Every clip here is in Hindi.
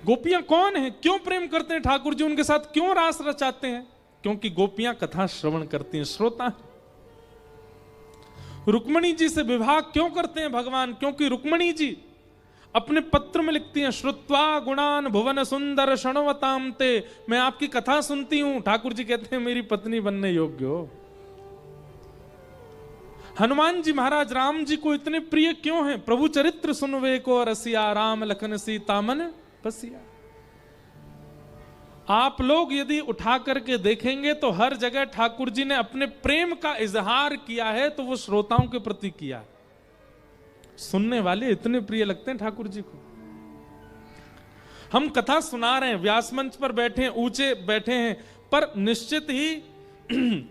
गोपियां कौन हैं, क्यों प्रेम करते हैं ठाकुर जी, उनके साथ क्यों रास रचाते हैं? क्योंकि गोपियां कथा श्रवण करती हैं, श्रोता। रुक्मणी जी से विवाह क्यों करते हैं भगवान? क्योंकि रुक्मणी जी अपने पत्र में लिखती हैं, श्रुत्वा गुणान भुवन सुंदर शृण्वताम ते, मैं आपकी कथा सुनती हूं। ठाकुर जी कहते हैं मेरी पत्नी बनने योग्य हो। हनुमान जी महाराज राम जी को इतने प्रिय क्यों हैं? प्रभु चरित्र सुनवे को रसिया, राम लखन सीता मन बसिया। आप लोग यदि उठा करके देखेंगे तो हर जगह ठाकुर जी ने अपने प्रेम का इजहार किया है, तो वो श्रोताओं के प्रति किया। सुनने वाले इतने प्रिय लगते हैं ठाकुर जी को। हम कथा सुना रहे हैं, व्यास मंच पर बैठे हैं, ऊंचे बैठे हैं, पर निश्चित ही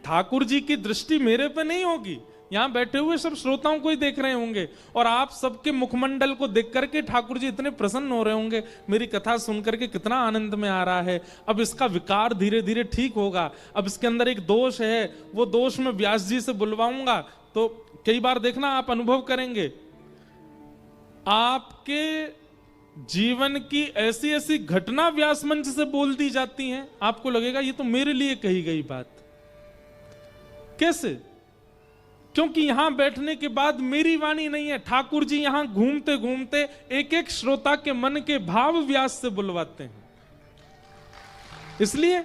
ठाकुर जी की दृष्टि मेरे पे नहीं होगी। यहां बैठे हुए सब श्रोताओं को ही देख रहे होंगे, और आप सबके मुखमंडल को देख करके ठाकुर जी इतने प्रसन्न हो रहे होंगे, मेरी कथा सुन करके कितना आनंद में आ रहा है। अब इसका विकार धीरे धीरे ठीक होगा, अब इसके अंदर एक दोष है, वो दोष मैं व्यास जी से बुलवाऊंगा। तो कई बार देखना, आप अनुभव करेंगे, आपके जीवन की ऐसी ऐसी घटना व्यास मंच से बोल दी जाती हैं, आपको लगेगा ये तो मेरे लिए कही गई बात। कैसे? क्योंकि यहां बैठने के बाद मेरी वाणी नहीं है, ठाकुर जी यहां घूमते घूमते एक एक श्रोता के मन के भाव व्यास से बुलवाते हैं। इसलिए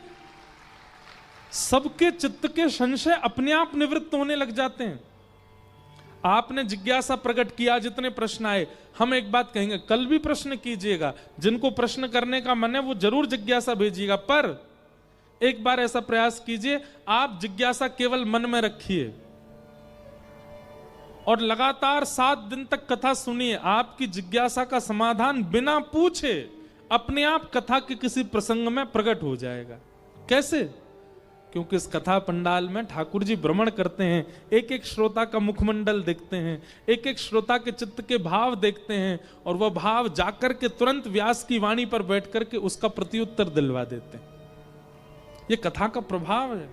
सबके चित्त के संशय अपने आप निवृत्त होने लग जाते हैं। आपने जिज्ञासा प्रकट किया, जितने प्रश्न आए, हम एक बात कहेंगे, कल भी प्रश्न कीजिएगा, जिनको प्रश्न करने का मन है वो जरूर जिज्ञासा भेजिएगा, पर एक बार ऐसा प्रयास कीजिए, आप जिज्ञासा केवल मन में रखिए और लगातार 7 दिन तक कथा सुनिए। आपकी जिज्ञासा का समाधान बिना पूछे अपने आप कथा के किसी प्रसंग में प्रकट हो जाएगा। कैसे? क्योंकि इस कथा पंडाल में ठाकुर जी भ्रमण करते हैं, एक एक श्रोता का मुखमंडल देखते हैं, एक एक श्रोता के चित्त के भाव देखते हैं, और वह भाव जाकर के तुरंत व्यास की वाणी पर बैठ करके उसका प्रत्युत्तर दिलवा देते हैं। यह कथा का प्रभाव है।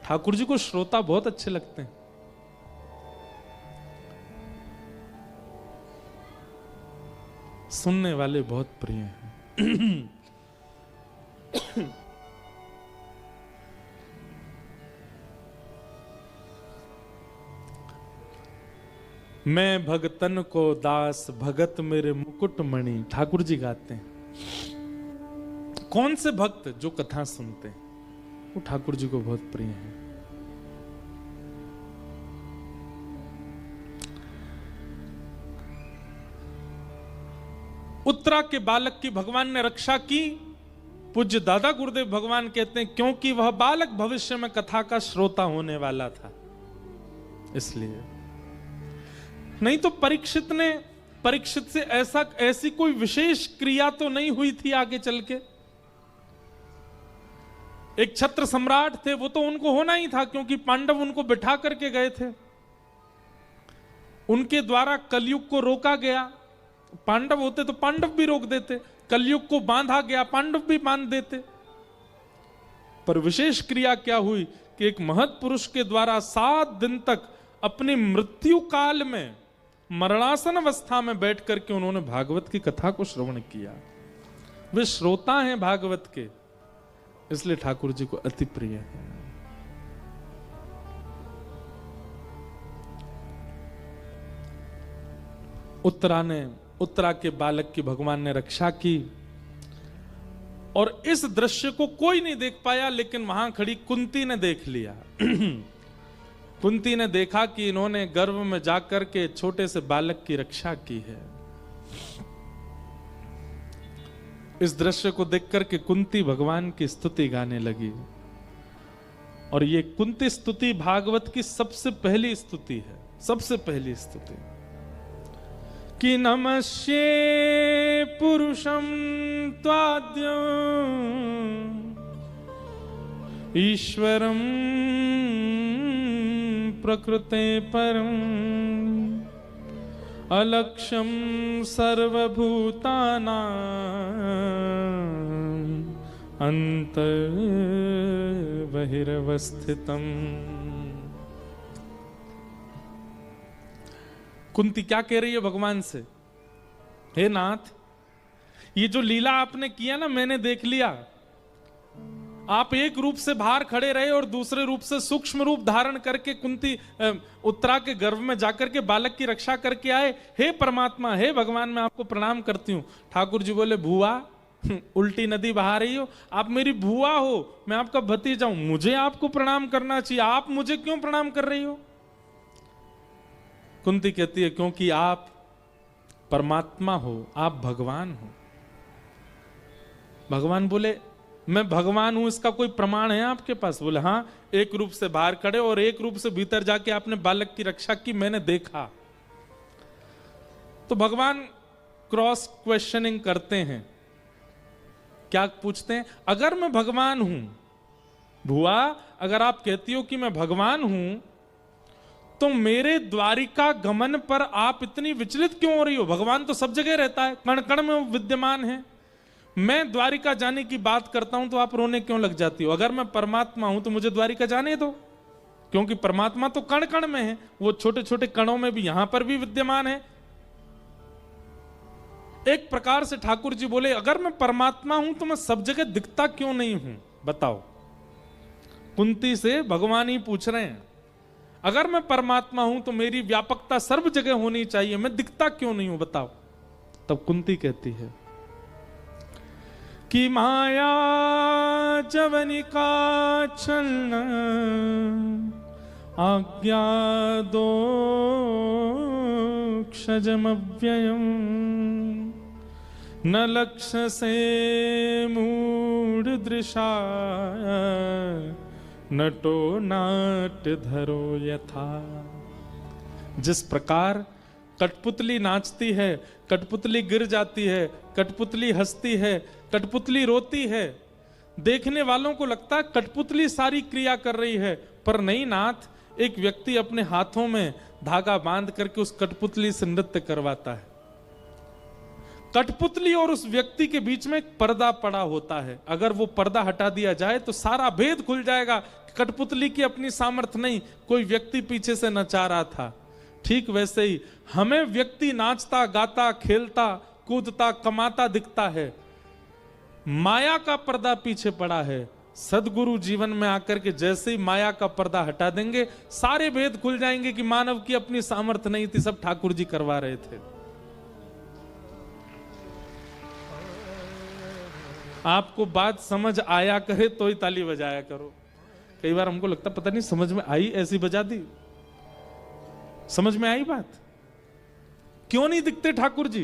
ठाकुर जी को श्रोता बहुत अच्छे लगते हैं। सुनने वाले बहुत प्रिय हैं। मैं भगतन को दास, भगत मेरे मुकुट मणि, ठाकुर जी गाते हैं। कौन से भक्त? जो कथा सुनते हैं, वो ठाकुर जी को बहुत प्रिय है। उत्तरा के बालक की भगवान ने रक्षा की। पूज्य दादा गुरुदेव भगवान कहते हैं क्योंकि वह बालक भविष्य में कथा का श्रोता होने वाला था, इसलिए। नहीं तो परीक्षित से ऐसी कोई विशेष क्रिया तो नहीं हुई थी आगे चल के। एक छत्र सम्राट थे, वो तो उनको होना ही था, क्योंकि पांडव उनको बिठा करके गए थे। उनके द्वारा कलयुग को रोका गया। पांडव होते तो पांडव भी रोक देते, कलयुग को बांधा गया, पांडव भी बांध देते। पर विशेष क्रिया क्या हुई कि एक महत् पुरुष के द्वारा 7 दिन तक अपनी मृत्यु काल में मरणासन अवस्था में बैठ करके उन्होंने भागवत की कथा को श्रवण किया। वे श्रोता हैं भागवत के, इसलिए ठाकुर जी को अति प्रिय है। उत्तरा के बालक की भगवान ने रक्षा की, और इस दृश्य को कोई नहीं देख पाया, लेकिन वहां खड़ी कुंती ने देख लिया। कुंती ने देखा कि इन्होंने गर्भ में जाकर के छोटे से बालक की रक्षा की है। इस दृश्य को देख करके कुंती भगवान की स्तुति गाने लगी, और ये कुंती स्तुति भागवत की सबसे पहली स्तुति है, सबसे पहली स्तुति कि नमस्ये पुरुषं त्वाद्यं ईश्वरं प्रकृते परं अलक्ष्यं सर्वभूतानां अंतर्बहिरवस्थितम्। कुंती क्या कह रही है भगवान से? हे नाथ, ये जो लीला आपने किया ना, मैंने देख लिया। आप एक रूप से बाहर खड़े रहे और दूसरे रूप से सूक्ष्म रूप धारण करके कुंती उत्तरा के गर्भ में जाकर के बालक की रक्षा करके आए। हे परमात्मा, हे भगवान, मैं आपको प्रणाम करती हूं। ठाकुर जी बोले, भुआ, उल्टी नदी बहा रही हो, आप मेरी भुआ हो, मैं आपका भतीजा हूं, मुझे आपको प्रणाम करना चाहिए, आप मुझे क्यों प्रणाम कर रही हो? कुंती कहती है, क्योंकि आप परमात्मा हो, आप भगवान हो। भगवान बोले, मैं भगवान हूं, इसका कोई प्रमाण है आपके पास? बोले हाँ, एक रूप से बाहर खड़े और एक रूप से भीतर जाके आपने बालक की रक्षा की, मैंने देखा। तो भगवान क्रॉस क्वेश्चनिंग करते हैं। क्या पूछते हैं? अगर मैं भगवान हूं, भुआ, अगर आप कहती हो कि मैं भगवान हूं, तो मेरे द्वारिका गमन पर आप इतनी विचलित क्यों हो रही हो? भगवान तो सब जगह रहता है, कण कण में विद्यमान है। मैं द्वारिका जाने की बात करता हूं तो आप रोने क्यों लग जाती हो? अगर मैं परमात्मा हूं तो मुझे द्वारिका जाने दो, क्योंकि परमात्मा तो कण कण में है, वो छोटे छोटे कणों में भी, यहां पर भी विद्यमान है। एक प्रकार से ठाकुर जी बोले, अगर मैं परमात्मा हूं तो मैं सब जगह दिखता क्यों नहीं हूं? बताओ। कुंती से भगवान ही पूछ रहे हैं, अगर मैं परमात्मा हूं तो मेरी व्यापकता सर्व जगह होनी चाहिए, मैं दिखता क्यों नहीं हूं? बताओ। तब कुंती कहती है कि माया जवनिका चलन आज्ञा दो क्षजमव्ययम् न लक्ष्य से मूढ़ दृशा नटो नाट्य धरो यथा। जिस प्रकार कठपुतली नाचती है, कठपुतली गिर जाती है, कठपुतली हंसती है, कठपुतली रोती है, देखने वालों को लगता है कठपुतली सारी क्रिया कर रही है, पर नहीं नाथ, एक व्यक्ति अपने हाथों में धागा बांध करके उस कठपुतली से नृत्य करवाता है। कठपुतली और उस व्यक्ति के बीच में एक पर्दा पड़ा होता है, अगर वो पर्दा हटा दिया जाए तो सारा भेद खुल जाएगा। कठपुतली की अपनी सामर्थ्य नहीं, कोई व्यक्ति पीछे से नचा रहा था। ठीक वैसे ही हमें व्यक्ति नाचता, गाता, खेलता, कूदता, कमाता दिखता है, माया का पर्दा पीछे पड़ा है। सदगुरु जीवन में आकर के जैसे ही माया का पर्दा हटा देंगे, सारे भेद खुल जाएंगे कि मानव की अपनी सामर्थ्य नहीं थी, सब ठाकुर जी करवा रहे थे। आपको बात समझ आया करे तो ही ताली बजाया करो। कई बार हमको लगता पता नहीं समझ में आई, ऐसी बजा दी। समझ में आई बात? क्यों नहीं दिखते ठाकुर जी?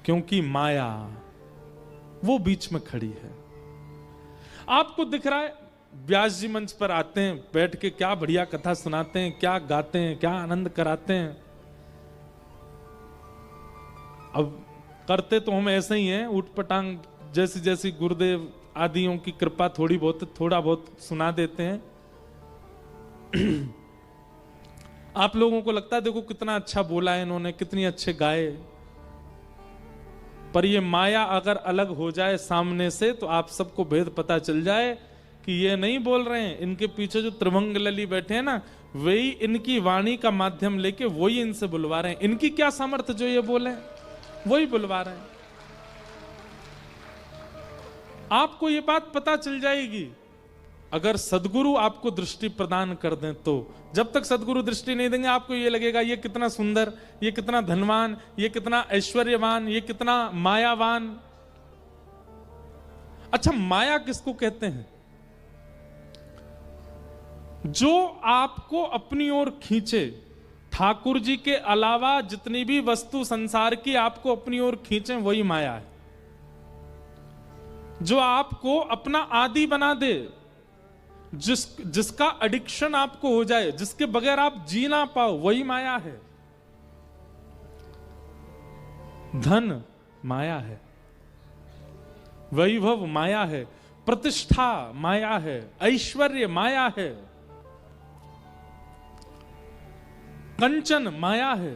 क्योंकि माया वो बीच में खड़ी है। आपको दिख रहा है, व्यास जी मंच पर आते हैं, बैठ के क्या बढ़िया कथा सुनाते हैं, क्या गाते हैं, क्या आनंद कराते हैं। अब करते तो हम ऐसे ही हैं, उठपटांग, जैसी जैसी गुरुदेव आदियों की कृपा थोड़ा बहुत सुना देते हैं। आप लोगों को लगता है देखो कितना अच्छा बोला है इन्होंने, कितनी अच्छे गाए, पर ये माया अगर अलग हो जाए सामने से तो आप सबको भेद पता चल जाए कि ये नहीं बोल रहे हैं, इनके पीछे जो त्रिभंग लली बैठे हैं ना, वही इनकी वाणी का माध्यम लेके वही इनसे बुलवा रहे हैं। इनकी क्या सामर्थ्य जो ये बोले, वही बुलवा रहे हैं। आपको ये बात पता चल जाएगी अगर सदगुरु आपको दृष्टि प्रदान कर दें तो। जब तक सदगुरु दृष्टि नहीं देंगे आपको ये लगेगा ये कितना सुंदर, ये कितना धनवान, ये कितना ऐश्वर्यवान, ये कितना मायावान। अच्छा, माया किसको कहते हैं? जो आपको अपनी ओर खींचे। ठाकुर जी के अलावा जितनी भी वस्तु संसार की आपको अपनी ओर खींचे वही माया है। जो आपको अपना आदि बना दे, जिसका एडिक्शन आपको हो जाए, जिसके बगैर आप जी ना पाओ, वही माया है। धन माया है, वैभव माया है, प्रतिष्ठा माया है, ऐश्वर्य माया है, कंचन माया है,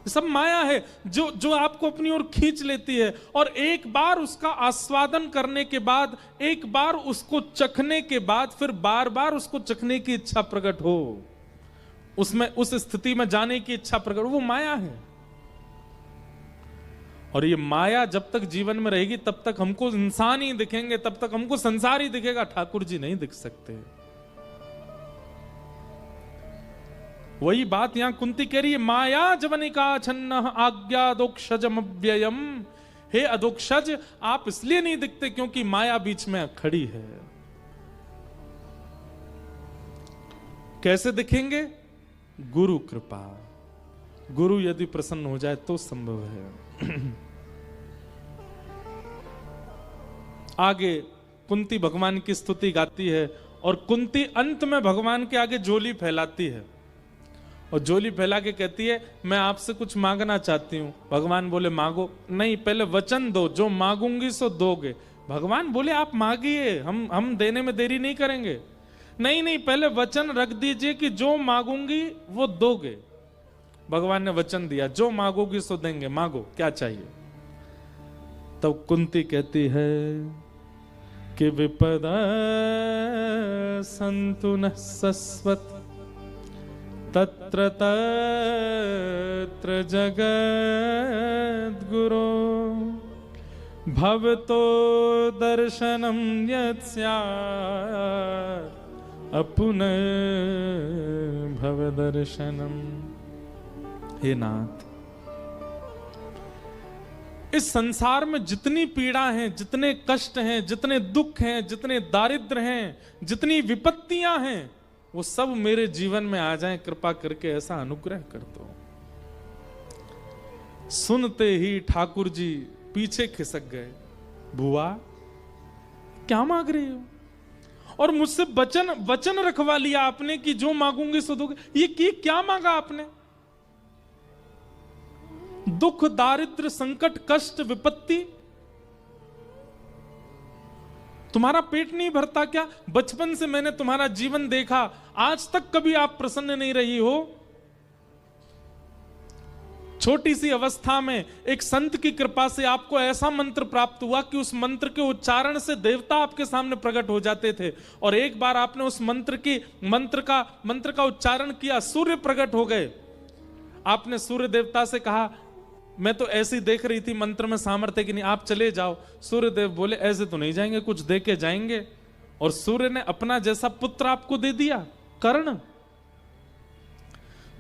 सब माया है जो आपको अपनी ओर खींच लेती है। और एक बार उसका आस्वादन करने के बाद, एक बार उसको चखने के बाद, फिर बार बार उसको चखने की इच्छा प्रकट हो, उसमें उस स्थिति में जाने की इच्छा प्रकट हो, वो माया है। और ये माया जब तक जीवन में रहेगी तब तक हमको इंसान ही दिखेंगे, तब तक हमको संसार ही दिखेगा, ठाकुर जी नहीं दिख सकते। वही बात यहां कुंती कह रही है, माया जवनिका छन्न आज्ञा दोक्षजम अव्ययम। हे अधोक्षज, आप इसलिए नहीं दिखते क्योंकि माया बीच में खड़ी है। कैसे दिखेंगे? गुरु कृपा। गुरु यदि प्रसन्न हो जाए तो संभव है। आगे कुंती भगवान की स्तुति गाती है और कुंती अंत में भगवान के आगे झोली फैलाती है और झोली फैला के कहती है, मैं आपसे कुछ मांगना चाहती हूं। भगवान बोले मांगो। नहीं, पहले वचन दो, जो मांगूंगी सो दोगे। भगवान बोले आप मांगिए, हम देने में देरी नहीं करेंगे। नहीं नहीं, पहले वचन रख दीजिए कि जो मांगूंगी वो दोगे। भगवान ने वचन दिया, जो मांगोगी सो देंगे, मांगो क्या चाहिए। तब तो कुंती कहती है कि विपदा संतु न सस्वत तत्र तत्र जगद्गुरो भवतो दर्शनम यत् स्यात् अपुनः भव दर्शनम। हे नाथ, इस संसार में जितनी पीड़ा हैं, जितने कष्ट हैं, जितने दुख हैं, जितने दारिद्र हैं, जितनी विपत्तियां हैं, वो सब मेरे जीवन में आ जाएं, कृपा करके ऐसा अनुग्रह कर दो। सुनते ही ठाकुर जी पीछे खिसक गए। बुआ क्या मांग रही हो? और मुझसे वचन रखवा लिया आपने कि जो मांगूंगी सो दोगे। ये क्या मांगा आपने? दुख, दारिद्र, संकट, कष्ट, विपत्ति। तुम्हारा पेट नहीं भरता क्या? बचपन से मैंने तुम्हारा जीवन देखा, आज तक कभी आप प्रसन्न नहीं रही हो। छोटी सी अवस्था में एक संत की कृपा से आपको ऐसा मंत्र प्राप्त हुआ कि उस मंत्र के उच्चारण से देवता आपके सामने प्रकट हो जाते थे। और एक बार आपने उस मंत्र का उच्चारण किया, सूर्य प्रकट हो गए। आपने सूर्य देवता से कहा, मैं तो ऐसी देख रही थी मंत्र में सामर्थ्य कि नहीं, आप चले जाओ। सूर्यदेव बोले ऐसे तो नहीं जाएंगे, कुछ दे के जाएंगे। और सूर्य ने अपना जैसा पुत्र आपको दे दिया, कर्ण।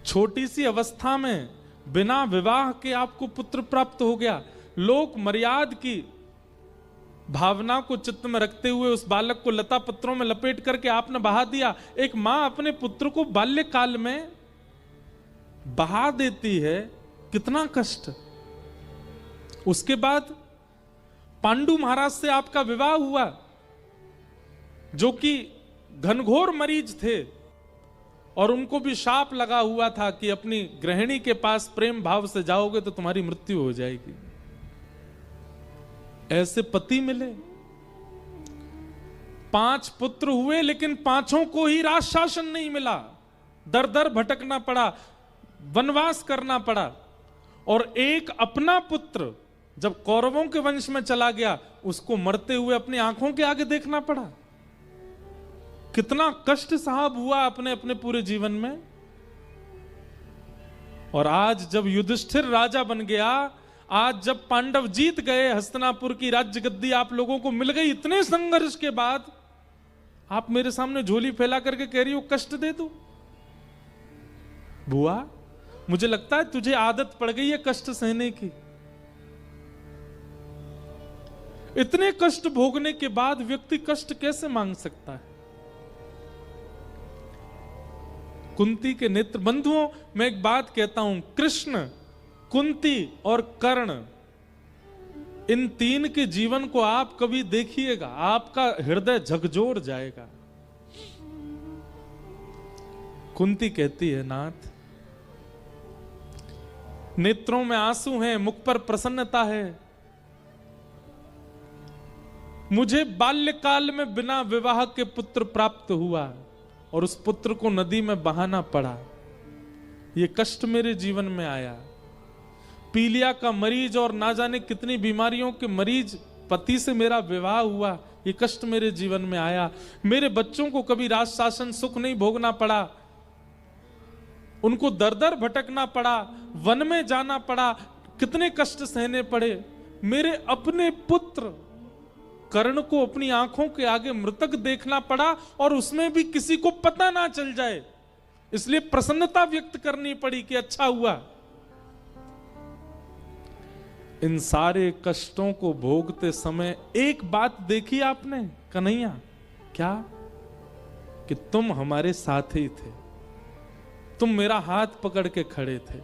छोटी सी अवस्था में बिना विवाह के आपको पुत्र प्राप्त हो गया। लोक मर्याद की भावना को चित्त में रखते हुए उस बालक को लता पत्रों में लपेट करके आपने बहा दिया। एक मां अपने पुत्र को बाल्यकाल में बहा देती है, कितना कष्ट। उसके बाद पांडु महाराज से आपका विवाह हुआ, जो कि घनघोर मरीज थे और उनको भी शाप लगा हुआ था कि अपनी गृहिणी के पास प्रेम भाव से जाओगे तो तुम्हारी मृत्यु हो जाएगी। ऐसे पति मिले। 5 पुत्र हुए, लेकिन 5 को ही राज शासन नहीं मिला। दर दर भटकना पड़ा, वनवास करना पड़ा। और एक अपना पुत्र जब कौरवों के वंश में चला गया, उसको मरते हुए अपनी आंखों के आगे देखना पड़ा। कितना कष्ट साहब हुआ अपने अपने पूरे जीवन में। और आज जब युधिष्ठिर राजा बन गया, आज जब पांडव जीत गए, हस्तिनापुर की राज्य गद्दी आप लोगों को मिल गई, इतने संघर्ष के बाद आप मेरे सामने झोली फैला करके कह रही हो कष्ट दे दो। बुआ, मुझे लगता है तुझे आदत पड़ गई है कष्ट सहने की। इतने कष्ट भोगने के बाद व्यक्ति कष्ट कैसे मांग सकता है? कुंती के नेत्र बंधुओं, मैं एक बात कहता हूं, कृष्ण, कुंती और कर्ण, इन 3 के जीवन को आप कभी देखिएगा, आपका हृदय झकझोर जाएगा। कुंती कहती है, नाथ, नेत्रों में आंसू हैं, मुख पर प्रसन्नता है। मुझे बाल्यकाल में बिना विवाह के पुत्र प्राप्त हुआ और उस पुत्र को नदी में बहाना पड़ा। ये कष्ट मेरे जीवन में आया। पीलिया का मरीज और ना जाने कितनी बीमारियों के मरीज पति से मेरा विवाह हुआ, ये कष्ट मेरे जीवन में आया। मेरे बच्चों को कभी राज शासन सुख नहीं भोगना पड़ा, उनको दर दर भटकना पड़ा, वन में जाना पड़ा, कितने कष्ट सहने पड़े। मेरे अपने पुत्र कर्ण को अपनी आंखों के आगे मृतक देखना पड़ा और उसमें भी किसी को पता ना चल जाए, इसलिए प्रसन्नता व्यक्त करनी पड़ी कि अच्छा हुआ। इन सारे कष्टों को भोगते समय एक बात देखी आपने कन्हैया, क्या? कि तुम हमारे साथ ही थे, तुम मेरा हाथ पकड़ के खड़े थे,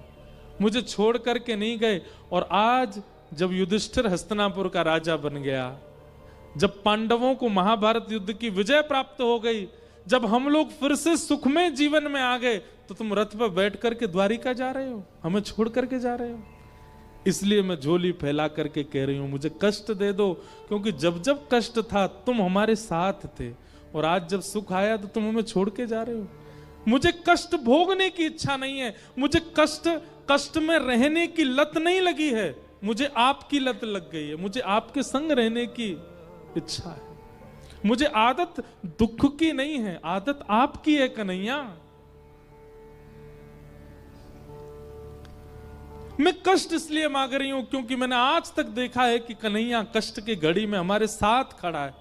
मुझे छोड़ करके नहीं गए। और आज जब युधिष्ठिर हस्तिनापुर का राजा बन गया, जब पांडवों को महाभारत युद्ध की विजय प्राप्त हो गई, जब हम लोग फिर से सुखमय जीवन में आ गए, तो तुम रथ पर बैठ करके द्वारिका जा रहे हो, हमें छोड़ करके जा रहे हो। इसलिए मैं झोली फैला करके कह रही हूं, मुझे कष्ट दे दो, क्योंकि जब जब कष्ट था तुम हमारे साथ थे, और आज जब सुख आया तो तुम हमें छोड़ के जा रहे हो। मुझे कष्ट भोगने की इच्छा नहीं है, मुझे कष्ट में रहने की लत नहीं लगी है, मुझे आपकी लत लग गई है, मुझे आपके संग रहने की इच्छा है। मुझे आदत दुख की नहीं है, आदत आपकी है कन्हैया। मैं कष्ट इसलिए मांग रही हूं क्योंकि मैंने आज तक देखा है कि कन्हैया कष्ट की घड़ी में हमारे साथ खड़ा है।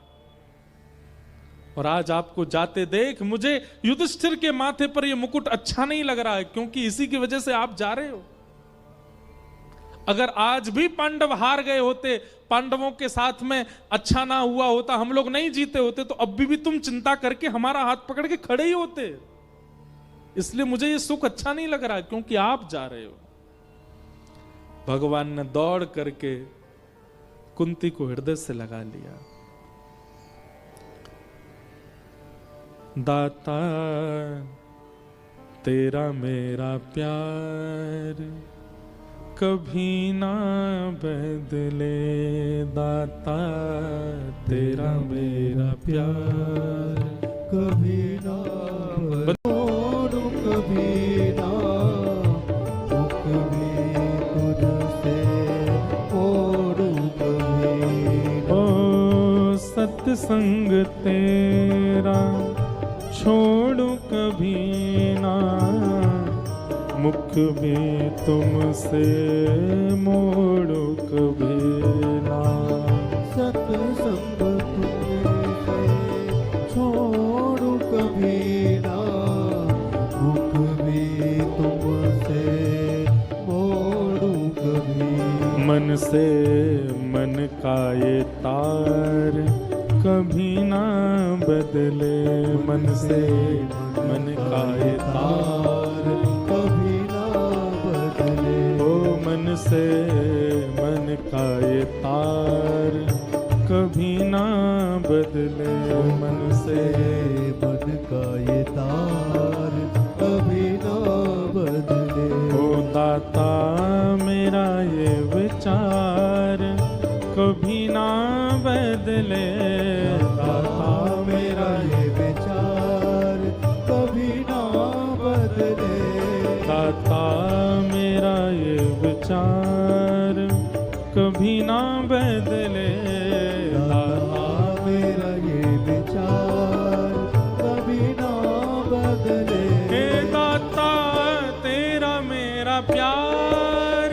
और आज आपको जाते देख मुझे युधिष्ठिर के माथे पर यह मुकुट अच्छा नहीं लग रहा है, क्योंकि इसी की वजह से आप जा रहे हो। अगर आज भी पांडव हार गए होते, पांडवों के साथ में अच्छा ना हुआ होता, हम लोग नहीं जीते होते, तो अब भी तुम चिंता करके हमारा हाथ पकड़ के खड़े ही होते। इसलिए मुझे ये सुख अच्छा नहीं लग रहा है, क्योंकि आप जा रहे हो। भगवान ने दौड़ करके कुंती को हृदय से लगा लिया। दाता तेरा मेरा प्यार कभी ना बदले, दाता तेरा मेरा प्यार कभी ना बदलो, कभी ना कभी तुझसे ओढ़ू, कभी ओ सत्संग तेरा छोड़ू कभी ना, मुख भी तुमसे मोड़ू कभी ना। सत्संग तुमसे छोड़ू कभी ना, मुख भी तुमसे मोड़ू कभी। मन से मन का ये तार कभी ना बदले, मन से मन का ये तार कभी ना बदले। ओ मन से मन का ये तार कभी ना बदले, मन से मन का ये तार कभी ना बदले। ओ दाता मेरा ये विचार कभी ना बदले, दाता मेरा ये विचार कभी ना बदले। दाता मेरा ये विचार कभी ना बदले, दाता मेरा ये विचार कभी ना बदले। हे दाता तेरा मेरा प्यार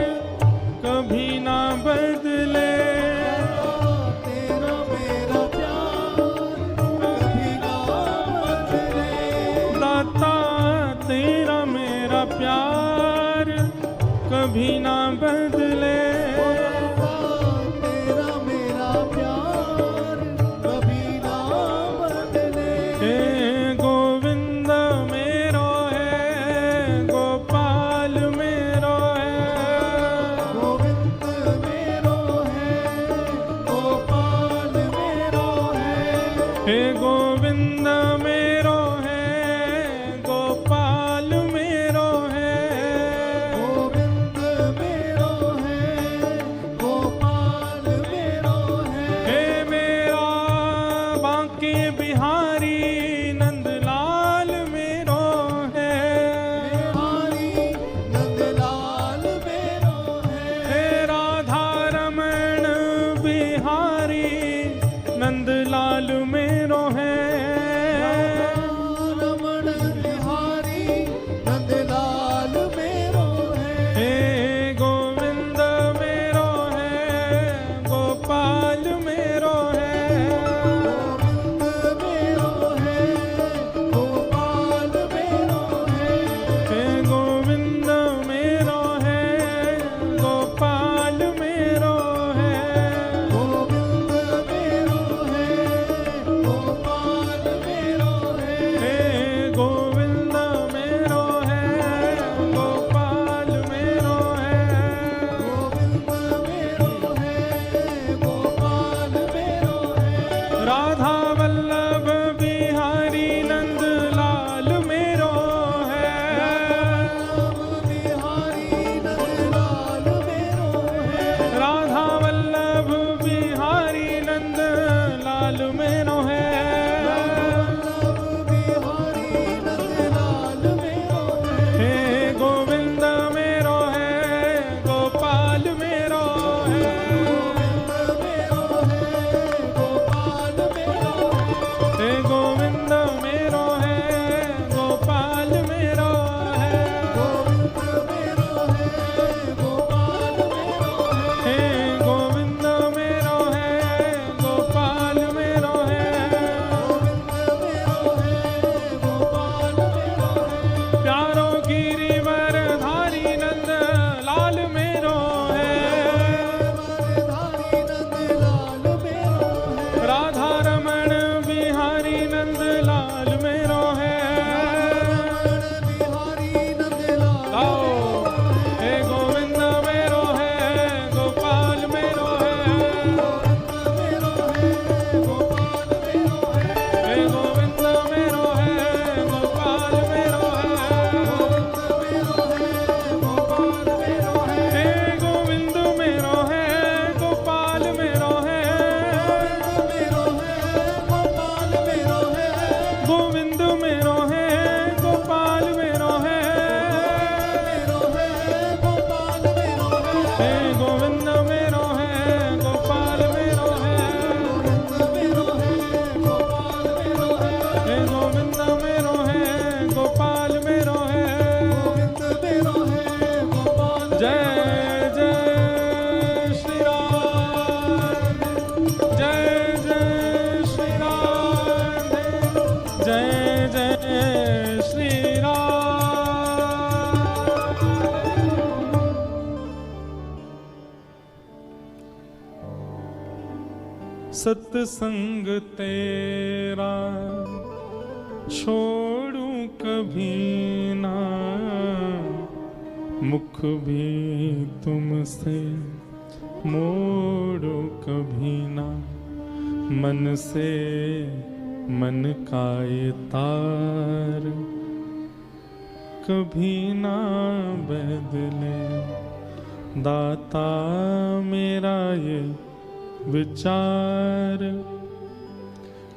कभी ना बदले, तेरा मेरा प्यार कभी ना बदले। दाता तेरा मेरा प्यार कभी ना बदले। तेरा मेरा प्यार कभी ना बदले। हे गोविंद मेरो है, गोपाल मेरो है, गोविंद मेरो है, गोपाल मेरो है। हे गोविंद मेरो है, गोपाल मेरो है, गोविंद मेरो है, जय जय श्री राम, जय जय श्री राम, जय जय श्री राम। सत्संग तेरा छोड़ू कभी ना, मुख भी तुमसे मोड़ो कभी ना, मन से मन का ये तार कभी ना बदले, दाता मेरा ये विचार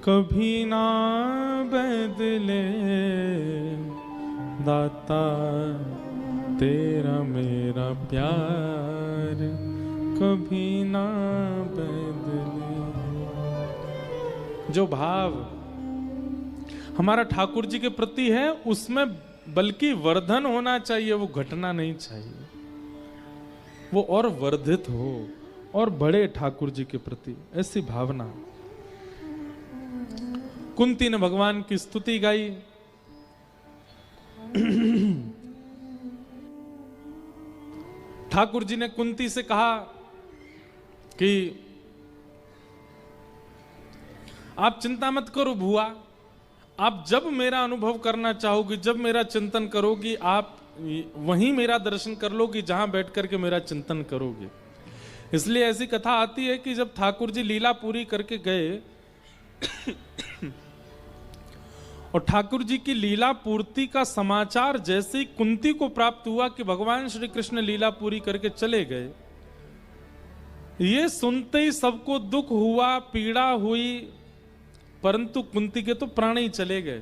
कभी ना बदले, दाता तेरा मेरा प्यार कभी ना बदले। जो भाव हमारा ठाकुर जी के प्रति है उसमें बल्कि वर्धन होना चाहिए, वो घटना नहीं चाहिए, वो और वर्धित हो और बड़े ठाकुर जी के प्रति, ऐसी भावना। कुंती ने भगवान की स्तुति गाई। ठाकुर जी ने कुंती से कहा कि आप चिंता मत करो बुआ, आप जब मेरा अनुभव करना चाहोगी, जब मेरा चिंतन करोगी, आप वहीं मेरा दर्शन कर लोगी जहां बैठ करके मेरा चिंतन करोगे। इसलिए ऐसी कथा आती है कि जब ठाकुर जी लीला पूरी करके गए और ठाकुर जी की लीला पूर्ति का समाचार जैसे ही कुंती को प्राप्त हुआ कि भगवान श्री कृष्ण लीला पूरी करके चले गए, ये सुनते ही सबको दुख हुआ, पीड़ा हुई, परंतु कुंती के तो प्राण ही चले गए।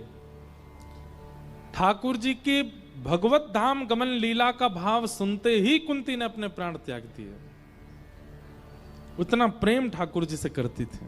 ठाकुर जी की भगवत धाम गमन लीला का भाव सुनते ही कुंती ने अपने प्राण त्याग दिए। उतना प्रेम ठाकुर जी से करती थी।